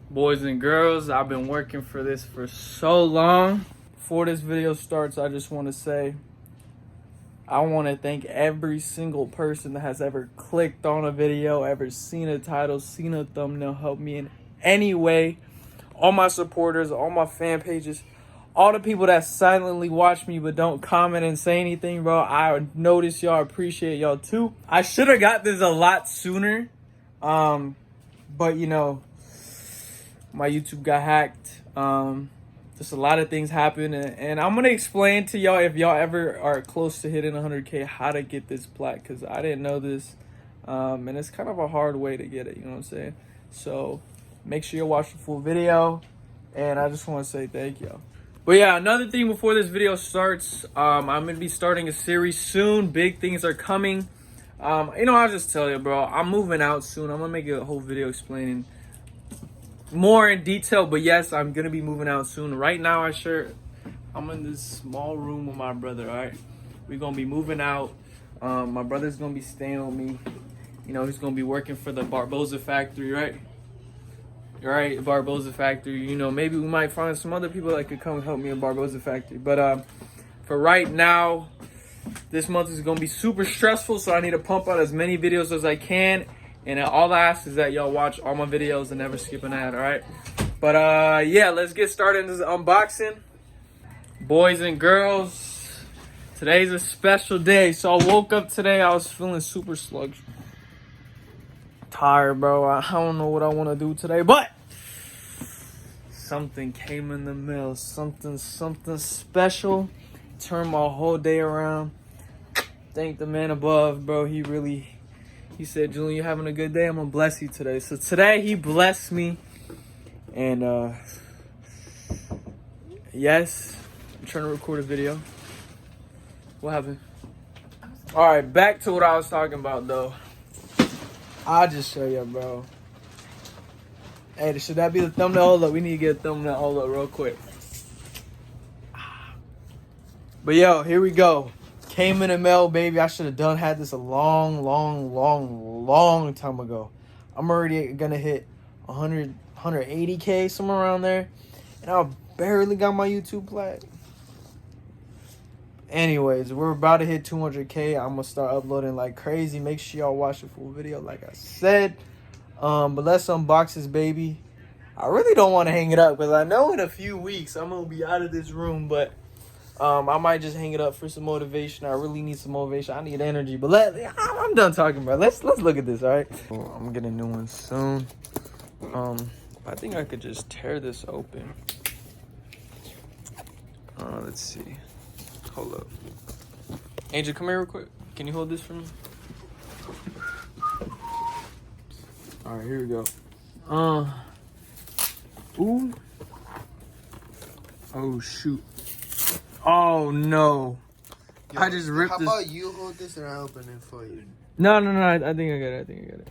Boys and girls, I've been working for this for so long. Before this video starts, I just want to say I want to thank every single person that has ever clicked on a video, ever seen a title, seen a thumbnail, helped me in any way. All my supporters, all my fan pages, all the people that silently watch me but don't comment and say anything, bro. I notice y'all, appreciate y'all too. I should have got this a lot sooner, but you know, my YouTube got hacked. Just a lot of things happen, and I'm gonna explain to y'all, if y'all ever are close to hitting 100K, how to get this plaque, because I didn't know this, and it's kind of a hard way to get it, you know what I'm saying? So make sure you watch the full video, and I just want to say thank y'all. But yeah, another thing before this video starts, I'm gonna be starting a series soon. Big things are coming. I'll just tell you, bro, I'm moving out soon. I'm gonna make a whole video explaining more in detail, but yes, I'm gonna be moving out soon. Right now, I'm in this small room with my brother. All right, we're gonna be moving out. My brother's gonna be staying with me. You know, he's gonna be working for the Barboza factory, right? Right, Barboza factory. You know, maybe we might find some other people that could come help me in Barboza factory. But for right now, this month is gonna be super stressful, so I need to pump out as many videos as I can. And all I ask is that y'all watch all my videos and never skip an ad, all right? But yeah, let's get started in this unboxing. Boys and girls, today's a special day. So I woke up today, I was feeling super sluggish. Tired, bro. I don't know what I want to do today, but something came in the mail. Something special. Turned my whole day around. Thank the man above, bro. He said, Julian, you having a good day? I'm gonna bless you today. So today he blessed me. And yes, I'm trying to record a video. What happened? Alright, back to what I was talking about though. I'll just show you, bro. Hey, should that be the thumbnail? Hold up, we need to get a thumbnail. Hold up real quick. But yo, here we go. Came in the mail, baby. I should have had this a long time ago. I'm already gonna hit 180K, somewhere around there. And I barely got my YouTube plaque. Anyways, we're about to hit 200K. I'm gonna start uploading like crazy. Make sure y'all watch the full video, like I said. But let's unbox this baby. I really don't want to hang it up because I know in a few weeks I'm gonna be out of this room, but I might just hang it up for some motivation. I really need some motivation. I need energy. But I'm done talking, bro. Let's look at this, all right? I'm getting a new one soon. I think I could just tear this open. Let's see. Hold up. Angel, come here real quick. Can you hold this for me? All right, here we go. Ooh. Oh, shoot. Oh, no. Yo, I just ripped this. How about you hold this and I open it for you? No. I think I got it.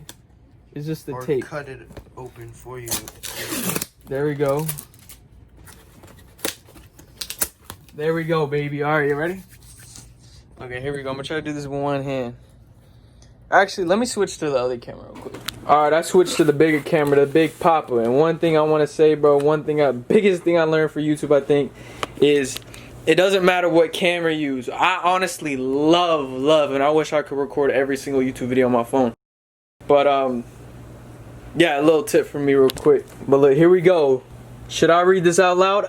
It's just the or tape. Cut it open for you. There we go. There we go, baby. All right, you ready? Okay, here we go. I'm going to try to do this with one hand. Actually, let me switch to the other camera real quick. All right, I switched to the bigger camera, the Big Papa. And one thing I want to say, bro, biggest thing I learned for YouTube, I think, is it doesn't matter what camera you use. I honestly love, and I wish I could record every single YouTube video on my phone. But, yeah, a little tip from me real quick. But look, here we go. Should I read this out loud?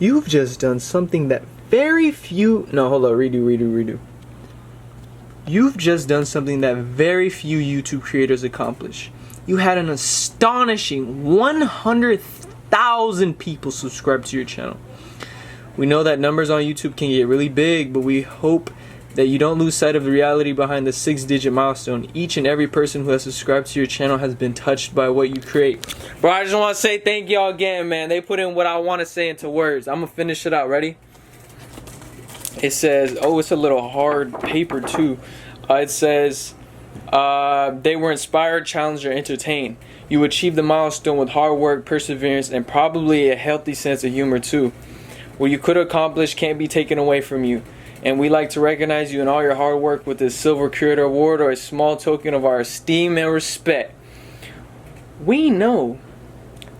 You've just done something that very few... No, hold on. Redo. You've just done something that very few YouTube creators accomplish. You had an astonishing 100,000 people subscribe to your channel. We know that numbers on YouTube can get really big, but we hope that you don't lose sight of the reality behind the 6-digit milestone. Each and every person who has subscribed to your channel has been touched by what you create. Bro, I just want to say thank y'all again, man. They put in what I want to say into words. I'm going to finish it out. Ready? It says, oh, it's a little hard paper too. It says, they were inspired, challenged, or entertained. You achieved the milestone with hard work, perseverance, and probably a healthy sense of humor too. What you could accomplish can't be taken away from you. And we like to recognize you in all your hard work with this Silver Creator Award, or a small token of our esteem and respect. we know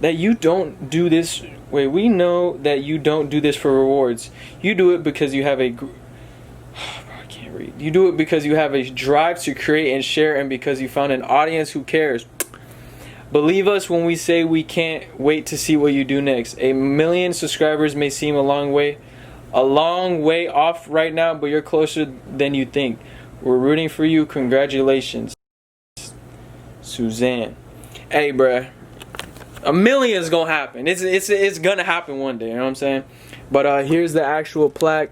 that you don't do this. Wait, we know that you don't do this for rewards. You do it because you have a. I can't read. You do it because you have a drive to create and share, and because you found an audience who cares. Believe us when we say we can't wait to see what you do next. 1 million subscribers may seem a long way off right now, but you're closer than you think. We're rooting for you. Congratulations, Suzanne. Hey, bruh. 1 million is gonna happen. It's gonna happen one day. You know what I'm saying? But here's the actual plaque.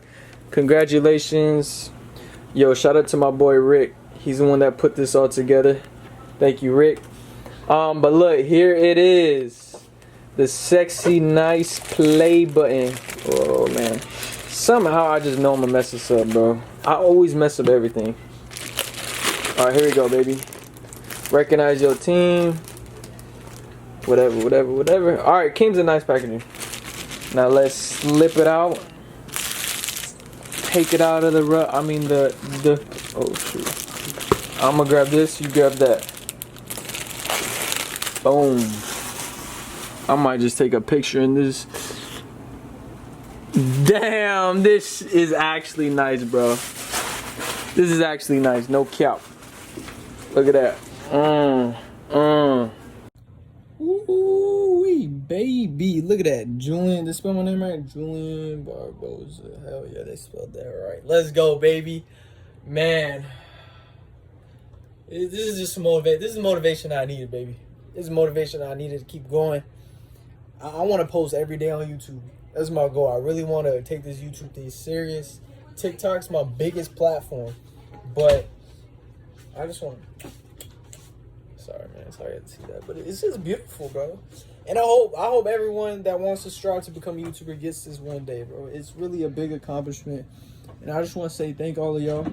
Congratulations. Yo, shout out to my boy Rick. He's the one that put this all together. Thank you, Rick. But look, here it is. The sexy, nice play button. Oh, man. Somehow I just know I'm gonna mess this up, bro. I always mess up everything. Alright, here we go, baby. Recognize your team. Whatever. Alright, King's a nice packaging. Now let's slip it out. Take it out of the oh shoot. I'm gonna grab this, you grab that. Boom. I might just take a picture in this. Damn, this is actually nice, bro. This is actually nice, no cap. Look at that. Ooh, baby. Look at that. Julian, did they spell my name right? Julian Barboza. Hell yeah, they spelled that right. Let's go, baby. Man. This is just this is motivation I needed, baby. This is motivation I needed to keep going. I want to post every day on YouTube. That's my goal. I really want to take this YouTube thing serious. TikTok's my biggest platform. But I just want to... Sorry, man. Sorry to see that. But it's just beautiful, bro. And I hope everyone that wants to strive to become a YouTuber gets this one day, bro. It's really a big accomplishment. And I just want to say thank all of y'all.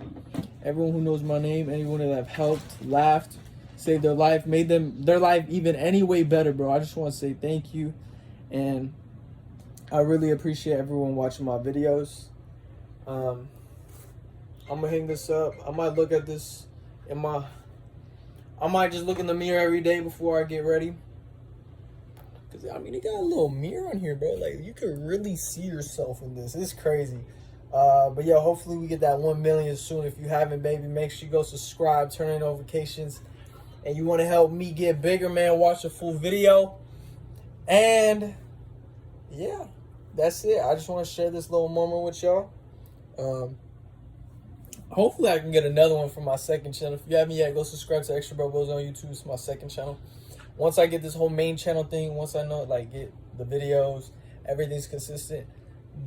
Everyone who knows my name, anyone that I've helped, laughed, saved their life, made their life even any way better, bro. I just want to say thank you. And I really appreciate everyone watching my videos. I'm going to hang this up. I might look at this I might just look in the mirror every day before I get ready. Because, I mean, it got a little mirror on here, bro. Like, you can really see yourself in this. It's crazy. But, yeah, hopefully we get that 1 million soon. If you haven't, baby, make sure you go subscribe, turn on notifications. And you want to help me get bigger, man, watch the full video. And, yeah, that's it. I just want to share this little moment with y'all. Hopefully I can get another one from my second channel. If you haven't yet, go subscribe to Extra Barboza on YouTube. It's my second channel. Once I get this whole main channel thing, once I know, like, get the videos, everything's consistent,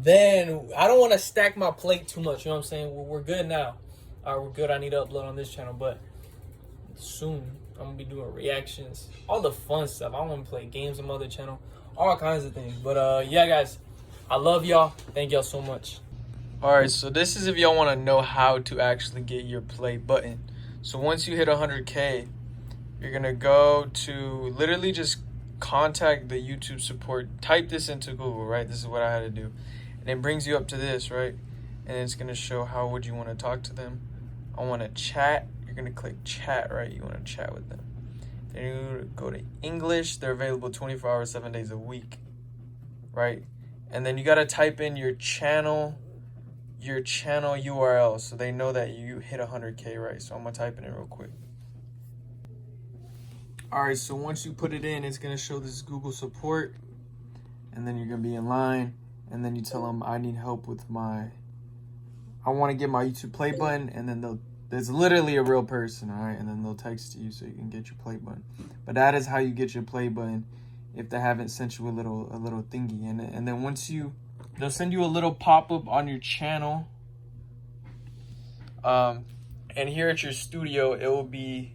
then I don't want to stack my plate too much. You know what I'm saying? We're good now. All right, we're good. I need to upload on this channel, but soon I'm going to be doing reactions, all the fun stuff. I want to play games on my other channel, all kinds of things. But, yeah, guys, I love y'all. Thank y'all so much. Alright, so this is if y'all want to know how to actually get your play button. So once you hit 100K, you're going to go to literally just contact the YouTube support. Type this into Google, right? This is what I had to do. And it brings you up to this, right? And it's going to show how would you want to talk to them. I want to chat. You're going to click chat, right? You want to chat with them. Then you go to English. They're available 24 hours, 7 days a week, right? And then you got to type in your channel URL so they know that you hit 100K, right? So I'm gonna type it in real quick. Alright, so once you put it in, it's gonna show this Google support, and then you're gonna be in line, and then you tell them I need help with I want to get my YouTube play button, and then there's literally a real person, alright, and then they'll text you so you can get your play button. But that is how you get your play button if they haven't sent you a little thingy. And then once they'll send you a little pop-up on your channel. And here at your studio, it will be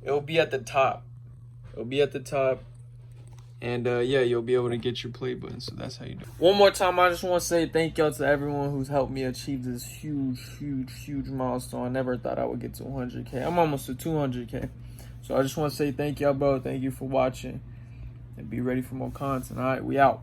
at the top. It'll be at the top. And yeah, you'll be able to get your play button. So that's how you do it. One more time, I just want to say thank y'all to everyone who's helped me achieve this huge milestone. I never thought I would get to 100K. I'm almost to 200K. So I just want to say thank y'all, bro. Thank you for watching. And be ready for more content. All right, we out.